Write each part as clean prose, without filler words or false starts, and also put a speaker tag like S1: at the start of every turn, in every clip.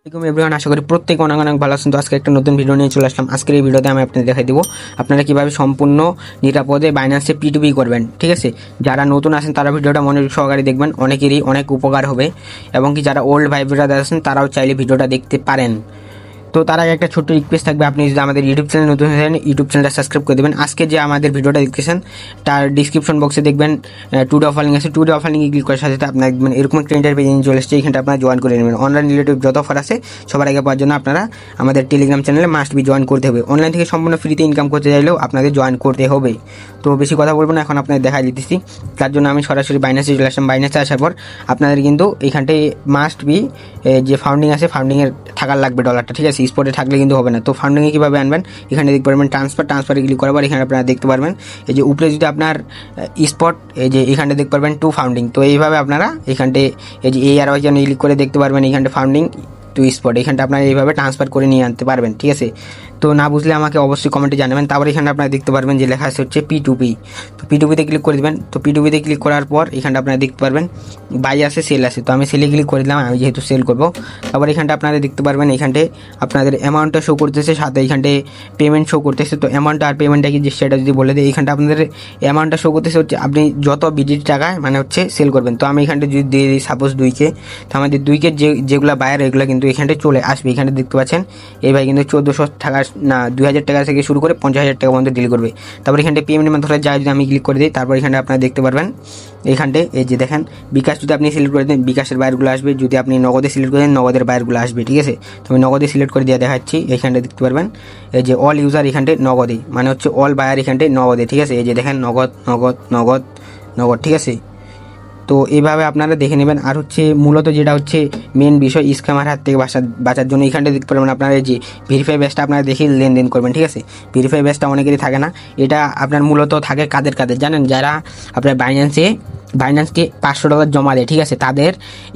S1: Everyone, আশা করি প্রত্যেক অনেক অনেক ভালো আছেন। তো আজকে একটা নতুন ভিডিও নিয়ে চলে আসলাম। আজকের এই ভিডিওতে আমি আপনাদের দেখাই দেবো আপনারা কিভাবে সম্পূর্ণ নিরাপদে বাইন্যান্সে P2P করবেন। ঠিক আছে, যারা নতুন আছেন তারা ভিডিওটা মনোযোগ সহকারে দেখবেন, অনেকেরই অনেক উপকার হবে। এবং কি যারা ওল্ড ভাই ব্রাদার আছেন তারাও চাইলে ভিডিওটা দেখতে পারেন। তো তার আগে একটা ছোট্ট রিকোয়েস্ট থাকবে, আপনি যদি আমাদের ইউটিউব চ্যানেল নতুন হয়ে থাকেন ইউটিউব চ্যানেলটা সাবস্ক্রাইব করে দেবেন। আজকে যে আমাদের ভিডিওটা দেখতেছেন তার ডিসক্রিপশন বক্সে দেখবেন টুডে অফার লিঙ্ক আছে। টুডে অফার লিঙ্কে ক্লিক করার সাথে আপনার দেখবেন এরকম একটা ইন্টারভিউ চলে এসেছে। এখানটা আপনারা জয়েন করে নেবেন। অনলাইন রিলেটিভ যত অফার আছে সবার আগে পাওয়ার জন্য আপনারা আমাদের টেলিগ্রাম চ্যানেলে মাস্ট বি জয়েন করতে হবে। অনলাইন থেকে সম্পূর্ণ ফ্রিতে ইনকাম করতে চাইলেও আপনাদের জয়েন করতে হবে। তো বেশি কথা বলবো না, এখন আপনাদের দেখা দিতেছি। তার জন্য আমি সরাসরি বাইন্যান্সে চলে আসলাম। বাইন্যান্সে আসার পর আপনাদের কিন্তু এখানটায় মাস্ট বি যে ফাউন্ডিং আছে ফাউন্ডিংয়ের থাকার লাগবে ডলারটা। ঠিক আছে, স্পটে থাকলে কিন্তু হবে না। তো ফান্ডিংয়ে কীভাবে আনবেন, এখানে দেখতে পারবেন ট্রান্সফারে ক্লিক করার পর এখানে আপনারা দেখতে পারবেন এই যে উপরে যদি আপনার স্পট এই যে এখানে দেখতে পারবেন টু ফাউন্ডিং। তো এইভাবে আপনারা এখানটে এই যে এই আর ওই যেন ক্লিক করে দেখতে পারবেন এখানটা ফাউন্ডিং টু স্পট। এখানটা আপনারা এইভাবে ট্রান্সফার করে নিয়ে আনতে পারবেন। ঠিক আছে, তো না বুঝলে আমাকে অবশ্যই কমেন্টে জানাবেন। তারপর এখানে আপনারা দেখতে পারবেন যে লেখা আছে হচ্ছে P2P। তো P2P-তে ক্লিক করে দেবেন। তো P2P-তে ক্লিক করার পর এখানটা আপনারা দেখতে পারবেন বাই আছে সেল আছে। তো আমি সেলে ক্লিক করে দিলাম, আমি যেহেতু সেল করবো। তারপর এখানটা আপনারা দেখতে পারবেন এখানটে আপনাদের অ্যামাউন্টটা শো করতেছে, সাথে এখানটে পেমেন্ট শো করতেছে। তো অ্যামাউন্টটা আর পেমেন্টটা কি সেটা যদি বলে দেয়, এখানটা আপনাদের অ্যামাউন্টটা শো করতেছে হচ্ছে আপনি যত বিজিট টাকায় মানে হচ্ছে সেল করবেন। তো আমি এখানটা যদি দিয়ে দিই সাপোজ 2K, তো আমাদের 2K যেগুলো বায়ার এগুলো কিন্তু এখানটা চলে আসবে। এখানে দেখতে পাচ্ছেন এই ভাই কিন্তু 1400 টাকা না 2000 টাকা থেকে শুরু করে 50,000 টাকা পর্যন্ত ডিল করবে। তারপর এখানটা পেমেন্ট মেথডে যা যদি আমি ক্লিক করে দিই, তারপর এখানটা আপনারা দেখতে পারবেন এখানটে এই যে দেখেন বিকাশ যদি আপনি সিলেক্ট করে দেন বিকাশের বায়ারগুলো আসবে, যদি আপনি নগদে সিলেক্ট করে দেন নগদের বায়ারগুলো আসবে। ঠিক আছে, তো আমি নগদে সিলেক্ট করে দিয়ে দেখাচ্ছি। এখানটা দেখতে পারবেন এই যে অল ইউজার এখানটে নগদে মানে হচ্ছে অল বায়ার এখানটে নগদে। ঠিক আছে, এই যে দেখেন নগদ নগদ নগদ নগদ। ঠিক আছে, তো এইভাবে আপনারা দেখে নেবেন। আর হচ্ছে মূলত যেটা হচ্ছে মেন বিষয় স্ক্যামার হাত থেকে বাঁচার জন্য এখানটা দেখতে পারবেন আপনারা যে ভেরিফাই ব্যাচটা আপনারা দেখে লেনদেন করবেন। ঠিক আছে, ভেরিফাই ব্যাচটা অনেকেরই থাকে না। এটা আপনার মূলত থাকে কাদের জানেন, যারা আপনার বাইন্যান্সকে $500 জমা দেয়। ঠিক আছে, তাদের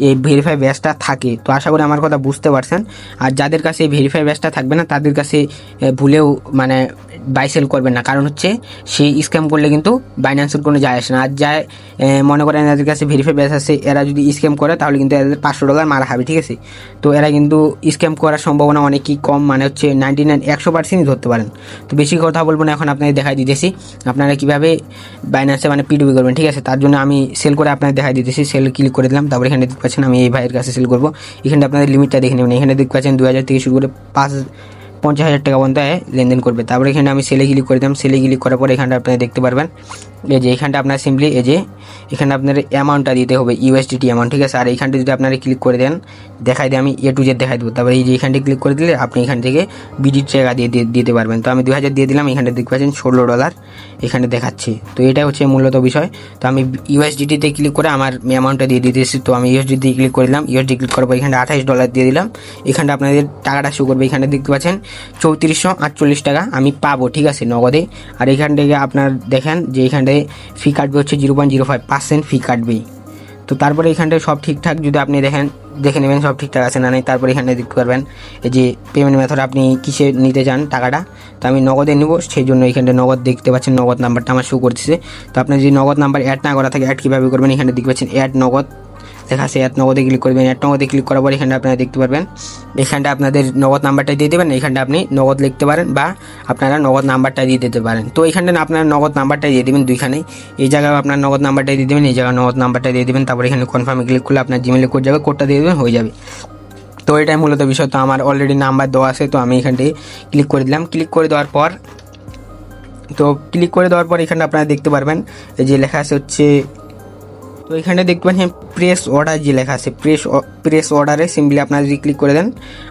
S1: এই ভেরিফাই ব্যাচটা থাকে। তো আশা করি আমার কথা বুঝতে পারছেন। আর যাদের কাছে এই ভেরিফাই ব্যাচটা থাকবে না তাদের কাছে ভুলেও মানে বাই সেল করবেন না, কারণ হচ্ছে সেই স্ক্যাম করলে কিন্তু বাইন্যান্সের কোনো যায় আসে না। আর যায় মনে করেন এদের কাছে ভেরিফাই ব্যাচ আছে, এরা যদি স্ক্যাম করে তাহলে কিন্তু এদের $500 মারা হবে। ঠিক আছে, তো এরা কিন্তু স্ক্যাম করার সম্ভাবনা অনেকই কম, মানে হচ্ছে 99-100%ই ধরতে পারেন। তো বেশি কথা বলবো না, এখন আপনাদের দেখাই দিতেছি আপনারা কীভাবে বাইন্যান্সে মানে P2P করবেন। ঠিক আছে, তার জন্য আমি সেল করে আপনাদের দেখাই দিতেছি। সেল ক্লিক করে দিলাম। তারপর এখানে দেখতে পাচ্ছেন আমি এই ভাইয়ের কাছে সেল করবো। এখানে আপনাদের লিমিটটা দেখে নেবেন। এখানে দেখতে পাচ্ছেন 2000 থেকে শুরু করে 50,000 টাকা পর্যন্ত লেনদেন করবে। তারপরে এখানে আমি সেলে ক্লিক করে দিলাম। সেলে ক্লিক করার পর এখানটা আপনারা দেখতে পারবেন এই যে এখানটা আপনার সিম্পলি এই যে এখানে আপনার অ্যামাউন্টটা দিতে হবে USDT অ্যামাউন্ট। ঠিক আছে, আর এইখানটা যদি আপনারা ক্লিক করে দেন দেখাই দিয়ে আমি A to Z দেখাই দেবো। তারপরে এই যে এখানটা ক্লিক করে দিলে আপনি এখান থেকে বিডি টাকা দিতে পারবেন। তো আমি 2000 দিয়ে দিলাম। এখানে দেখতে পাচ্ছেন $16 এখানে দেখাচ্ছে। তো এটা হচ্ছে মূলত বিষয়। তো আমি USDT-তে ক্লিক করে আমার অ্যামাউন্টটা দিয়ে দিতেছি। তো আমি USDT ক্লিক করে দিলাম। USDT ক্লিক করার পর এখানে $28 দিয়ে দিলাম। এখানটা আপনাদের টাকাটা শো করবে। এখানে দেখতে পাচ্ছেন 3448 টাকা আমি পাবো। ঠিক আছে, নগদে। আর এখান থেকে আপনার দেখেন যে এখানটায় ফি কাটবে হচ্ছে 0.05% ফি কাটবে। তো তারপরে এখানটায় সব ঠিকঠাক যদি আপনি দেখে নেবেন সব ঠিকঠাক আছে না নাই। তারপরে এখানে দেখতে পারবেন এই যে পেমেন্ট মেথড আপনি কিসে নিতে চান টাকাটা। তো আমি নগদে নেব, সেই জন্য এখানটা নগদ দেখতে পাচ্ছেন নগদ নাম্বারটা আমার শো করতেছে। তো আপনার যদি নগদ নাম্বার অ্যাড না করা থাকে অ্যাড কীভাবে করবেন, এখানে দেখতে পাচ্ছেন অ্যাড নগদ লেখা আছে। অ্যাড নগদে ক্লিক করবেন। অ্যাড নগদে ক্লিক করার পর এখানটা আপনারা দেখতে পারবেন এখানটা আপনাদের নগদ নাম্বারটা দিয়ে দেবেন। এখানটা আপনি নগদ লিখতে পারেন বা আপনারা নগদ নাম্বারটা দিয়ে দিতে পারেন। তো এখানটা আপনার নগদ নাম্বারটা দিয়ে দেবেন দুইখানে, এই জায়গায় আপনার নগদ নাম্বারটা দিয়ে দেবেন, এই জায়গায় নগদ নাম্বারটা দিয়ে দেবেন। তারপর এখানে কনফার্মে ক্লিক করলে আপনার জিমেলে কোড যাবে, কোডটা দিয়ে দেবেন, হয়ে যাবে। তো এটাই মূলত বিষয়। তো আমার অলরেডি নাম্বার দেওয়া আছে, তো আমি এখানটায় ক্লিক করে দিলাম। ক্লিক করে দেওয়ার পর এখানে আপনারা দেখতে পারবেন এই যে লেখা আছে হচ্ছে, তো এখানে দেখতে পাচ্ছেন প্রেস অর্ডার যে লেখা আছে প্রেস অর্ডারে সিম্পলি আপনারা যদি ক্লিক করে দেন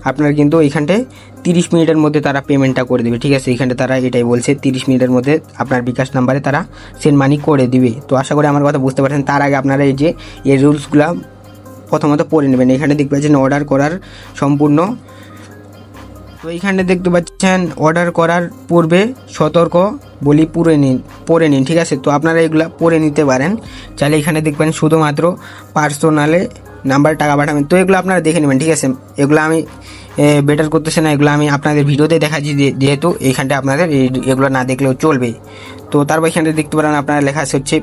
S1: আপনার কিন্তু এইখানটায় 30 মিনিটের মধ্যে তারা পেমেন্টটা করে দেবে। ঠিক আছে, এখানটা তারা এটাই বলছে 30 মিনিটের মধ্যে আপনার বিকাশ নাম্বারে তারা সেন্ড মানি করে দিবে। তো আশা করি আমার কথা বুঝতে পারছেন। তার আগে আপনারা এই যে এই রুলসগুলো প্রথমত পড়ে নেবেন। এখানে দেখতে পাচ্ছেন অর্ডার করার সম্পূর্ণ, তো এইখানে দেখতে পাচ্ছেন অর্ডার করার পূর্বে সতর্ক বলি পড়ে নিন। ঠিক আছে, তো আপনারা এগুলো পড়ে নিতে পারেন চাইলে। এখানে দেখবেন শুধুমাত্র পার্সোনালে নাম্বার টাকা পাঠাবেন। তো এগুলো আপনারা দেখে নেবেন। ঠিক আছে, এগুলো আমি বেটার করতেছে না, এগুলো আমি আপনাদের ভিডিওতে দেখাচ্ছি যেহেতু এইখানটা আপনাদের এগুলো না দেখলেও চলবে। তো তারপর এখানে দেখতে পারেন আপনারা লেখা আছে হচ্ছে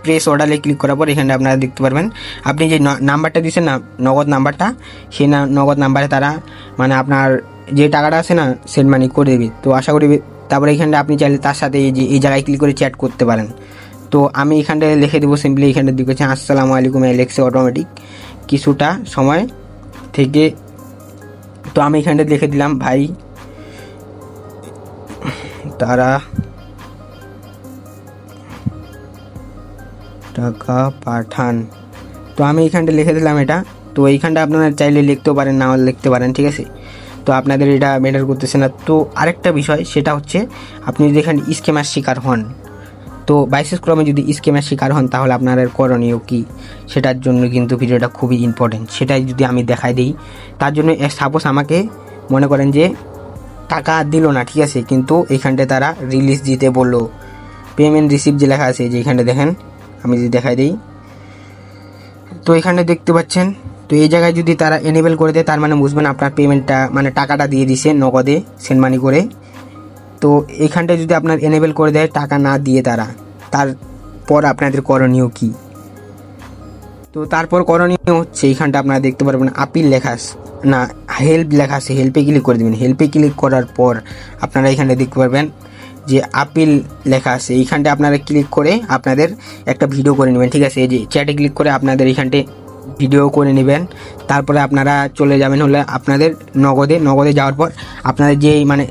S1: প্রেস অর্ডারে ক্লিক করার পর এখানে আপনারা দেখতে পারবেন আপনি যে নাম্বারটা দিচ্ছেন না নগদ নাম্বারটা, সেই নগদ নাম্বারে তারা মানে আপনার যে টাকাটা আছে না সেন্ড মানি করে দেবে। তো আশা করি তারপরে এখানে আপনি চাইলে তার সাথে এই জায়গায় ক্লিক করে চ্যাট করতে পারেন। তো আমি এখানটায় লিখে দেবো সিম্পলি, এখানে দিচ্ছি আসসালামু আলাইকুম অ্যালেক্সা অটোমেটিক কিছুটা সময় থেকে। তো আমি এখানটায় লিখে দিলাম ভাই তারা টাকা পাঠান। তো আমি এখানটা লিখে দিলাম এটা। তো এইখানটা আপনারা চাইলে লিখতেও পারেন, নাও লিখতে পারেন, ঠিক আছে। তো আপনাদের এটা ম্যাটার করতেছে না। তো আরেকটা বিষয় সেটা হচ্ছে আপনি যদি এখানে স্ক্যামের শিকার হন, তো বাইসেস ক্রমে যদি স্ক্যামের শিকার হন তাহলে আপনার করণীয় কী, সেটার জন্য কিন্তু ভিডিওটা খুবই ইম্পর্টেন্ট। সেটাই যদি আমি দেখাই দিই, তার জন্য সাপোজ আমাকে মনে করেন যে টাকা দিল না, ঠিক আছে, কিন্তু এইখানটায় তারা রিলিজ দিতে বললো, পেমেন্ট রিসিভ যে লেখা আছে যে এইখানটা দেখেন, আমি যদি দেখাই দিই তো এখানে দেখতে পাচ্ছেন। তো এই জায়গায় যদি তারা এনেবল করে দেয় তার মানে বুঝবেন আপনার পেমেন্টটা মানে টাকাটা দিয়ে দিছে নগদে সেন্ড মানি করে। তো এইখানটায় যদি আপনার এনেবল করে দেয় টাকা না দিয়ে তারা, তারপর আপনাদের করণীয় কী? তো তারপর করণীয় হচ্ছে এইখানটা আপনারা দেখতে পারবেন আপিল লেখা না হেল্প লেখা আছে, হেল্পে ক্লিক করে দেবেন। হেল্পে ক্লিক করার পর আপনারা এখানে দেখতে পারবেন যে আপিল লেখা আছে, এইখানটা আপনারা ক্লিক করে আপনাদের একটা ভিডিও করে নেবেন, ঠিক আছে। এই যে চ্যাটে ক্লিক করে আপনাদের এইখানটে ভিডিও করে নেবেন। তারপরে আপনারা চলে যাবেন হলে আপনাদের নগদে যাওয়ার পর আপনাদের যে মানে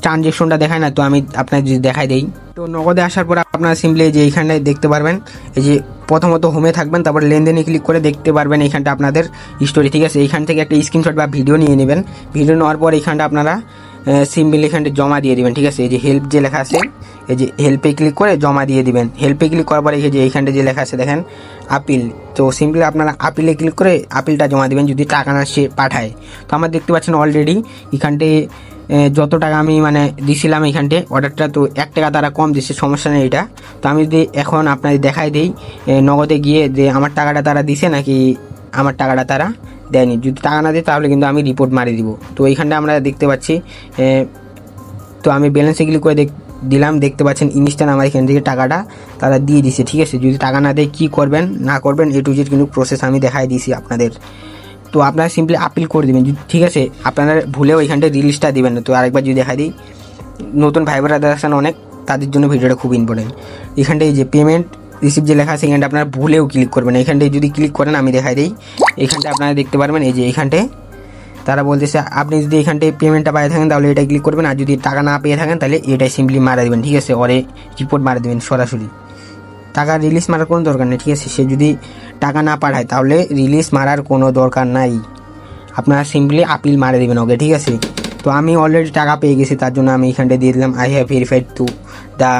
S1: ট্রানজেকশনটা দেখায় না, তো আমি আপনাদের যদি দেখাই দিই। তো নগদে আসার পর আপনারা সিম্পলি যে এইখানে দেখতে পারবেন এই যে প্রথমত হোমে থাকবেন, তারপর লেনদেনে ক্লিক করে দেখতে পারবেন এইখানটা আপনাদের স্টোরি, ঠিক আছে। এইখান থেকে একটা স্ক্রিনশট বা ভিডিও নিয়ে নেবেন। ভিডিও নেওয়ার পর এইখানটা আপনারা সিম্পলি এখানটা জমা দিয়ে দিবেন, ঠিক আছে। এই যে হেল্প যে লেখা আছে, এই যে হেল্পে ক্লিক করে জমা দিয়ে দিবেন। হেল্পে ক্লিক করার পরে এই যে এইখানটা যে লেখা আছে দেখেন আপিল, তো সিম্পলি আপনারা আপিলে ক্লিক করে আপিলটা জমা দিবেন যদি টাকা না সে পাঠায়। তো আমার দেখতে পাচ্ছেন অলরেডি এখানটে যত টাকা আমি মানে দিছিলাম এইখানটে অর্ডারটা, তো 1 টাকা তারা কম দিচ্ছে, সমস্যা নেই এটা। তো আমি যদি এখন আপনাদের দেখাই দিই নগদে গিয়ে যে আমার টাকাটা তারা দিছে নাকি আমার টাকাটা তারা দেয়নি, যদি টাকা না দেয় তাহলে কিন্তু আমি রিপোর্ট মারি দিব। তো এইখানটা আমরা দেখতে পাচ্ছি, তো আমি ব্যালেন্সে ক্লিক করে দিলাম, দেখতে পাচ্ছেন ইনস্ট্যান্ট আমার এখান থেকে টাকাটা তারা দিয়ে দিছে, ঠিক আছে। যদি টাকা না দেয় কী করবেন না করবেন A to Z কিন্তু প্রসেস আমি দেখাই দিয়েছি আপনাদের। তো আপনারা সিম্পলি আপিল করে দেবেন, ঠিক আছে। আপনারা ভুলেও এখানটা রিলিজটা দিবেন না। তো আরেকবার যদি দেখাই দিই, নতুন ভাই বোনেরা আছেন অনেক, তাদের জন্য ভিডিওটা খুব ইম্পর্টেন্ট। এখানটায় যে পেমেন্ট রিসিভ যে লেখা আছে এখানটা আপনারা ভুলেও ক্লিক করবেন। এখানটায় যদি ক্লিক করেন আমি দেখাই দিই, এখানটা আপনারা দেখতে পারবেন এই যে এইখানটায় তারা বলতেছে আপনি যদি এখানটায় পেমেন্টটা পেয়ে থাকেন তাহলে এটাই ক্লিক করবেন, আর যদি টাকা না পেয়ে থাকেন তাহলে এটাই সিম্পলি মারা দেবেন, ঠিক আছে। ওরে রিপোর্ট মারা দেবেন সরাসরি, টাকা রিলিজ মারার কোনো দরকার নেই, ঠিক আছে। সে যদি টাকা না পাঠায় তাহলে রিলিজ মারার কোনো দরকার নাই, আপনারা সিম্পলি আপিল মারা দেবেন ওকে, ঠিক আছে। তো আমি অলরেডি টাকা পেয়ে গেছি, তার জন্য আমি এখানটায় দিয়ে দিলাম I have verified to the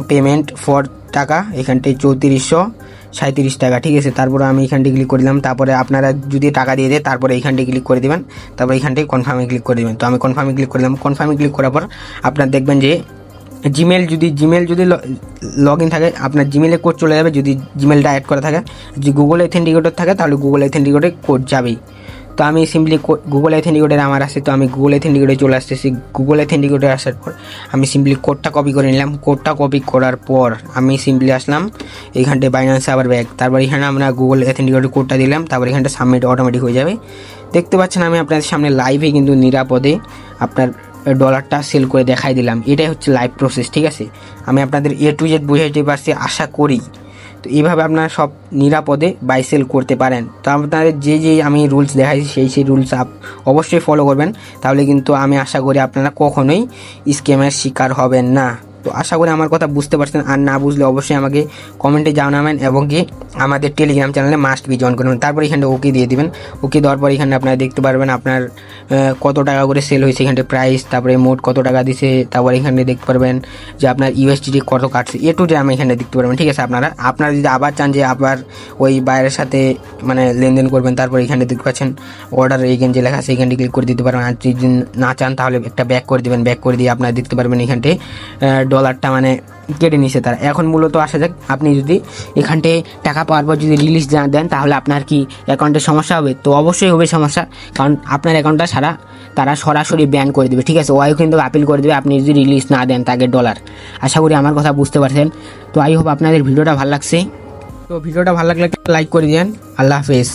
S1: payment for টাকা, এখানটায় 3437 টাকা, ঠিক আছে। তারপরে আমি এখানটায় ক্লিক করে দিলাম। তারপরে আপনারা যদি টাকা দিয়ে দেয় তারপরে এইখানটায় ক্লিক করে দেবেন, তারপরে এখানটায় কনফার্মে ক্লিক করে দেবেন। তো আমি কনফার্মে ক্লিক করে দিলাম। কনফার্মে ক্লিক করার পর আপনারা দেখবেন যে জিমেল যদি লগ ইন থাকে আপনার জিমেলে কোড চলে যাবে, যদি জিমেলটা অ্যাড করা থাকে। যদি গুগল অথেন্টিকেটর থাকে তাহলে গুগল অথেন্টিকেটরে কোড যাবেই। তো আমি সিম্পলি গুগল অথেন্টিকেটর আমার আছে, তো আমি গুগল অথেন্টিকেটরে চলে আসতেছি। গুগল অথেন্টিকেটরে আসার পর আমি সিম্পলি কোডটা কপি করে নিলাম। কোডটা কপি করার পর আমি সিম্পলি আসলাম এইখানটায় বাইন্যান্সে আবার ব্যাক, তারপর এখানে আমরা গুগল অথেন্টিকেটর কোডটা দিলাম, তারপর এখানটা সাবমিট অটোমেটিক হয়ে যাবে। দেখতে পাচ্ছেন আমি আপনাদের সামনে লাইভে কিন্তু নিরাপদে আপনার ডলারটা সেল করে দেখাই দিলাম। এটাই হচ্ছে লাইভ প্রসেস, ঠিক আছে। আমি আপনাদের A to Z বুঝাইতে পারছি আশা করি। তো এইভাবে আপনারা সব নিরাপদে বাই সেল করতে পারেন। তো আপনাদের যে আমি রুলস দেখাইছি সেই রুলস অবশ্যই ফলো করবেন, তাহলে কিন্তু আমি আশা করি আপনারা কখনোই স্ক্যামের শিকার হবেন না। তো আশা করি আমার কথা বুঝতে পারছেন, আর না বুঝলে অবশ্যই আমাকে কমেন্টে জানাবেন এবং কি আমাদের টেলিগ্রাম চ্যানেলে মাস্ট বি জয়েন করবেন। তারপর এখানে ওকে দিয়ে দিবেন। ওকে দেওয়ার পর এখানে আপনারা দেখতে পারবেন আপনার কত টাকা করে সেল হয়েছে, এখানে প্রাইস, তারপরে মোট কত টাকা দিছে, তারপর এখানে দেখতে পারবেন যে আপনার USDT কত কাটছে, A to Z আমি এখানে দেখতে পারবেন, ঠিক আছে। আপনারা যদি আবার চান যে আবার ওই বাইরের সাথে মানে লেনদেন করবেন, তারপর এখানে দেখতে পাচ্ছেন অর্ডার এগেন যে লেখা আছে এখানে ক্লিক করে দিতে পারবেন। আর যদি না চান তাহলে একটা ব্যাক করে দেবেন, ব্যাক করে দিয়ে আপনারা দেখতে পারবেন এখানটায় ডলারটা মানে কেটে নিছে তারা। এখন মূলত আসা যাক, আপনি যদি এখানটে টাকা পাওয়ার পর যদি রিলিজ না দেন তাহলে আপনার কি অ্যাকাউন্টের সমস্যা হবে? তো অবশ্যই হবে সমস্যা, কারণ আপনার অ্যাকাউন্টটা তারা সরাসরি ব্যান করে দেবে, ঠিক আছে? ওয়াইও কিন্তু আপিল করে দেবে আপনি যদি রিলিজ না দেন তাকে ডলার। আশা করি আমার কথা বুঝতে পারছেন। তো আই হোপ আপনাদের ভিডিওটা ভালো লাগছে। তো ভিডিওটা ভালো লাগলে লাইক করে দেন। আল্লাহ হাফেজ।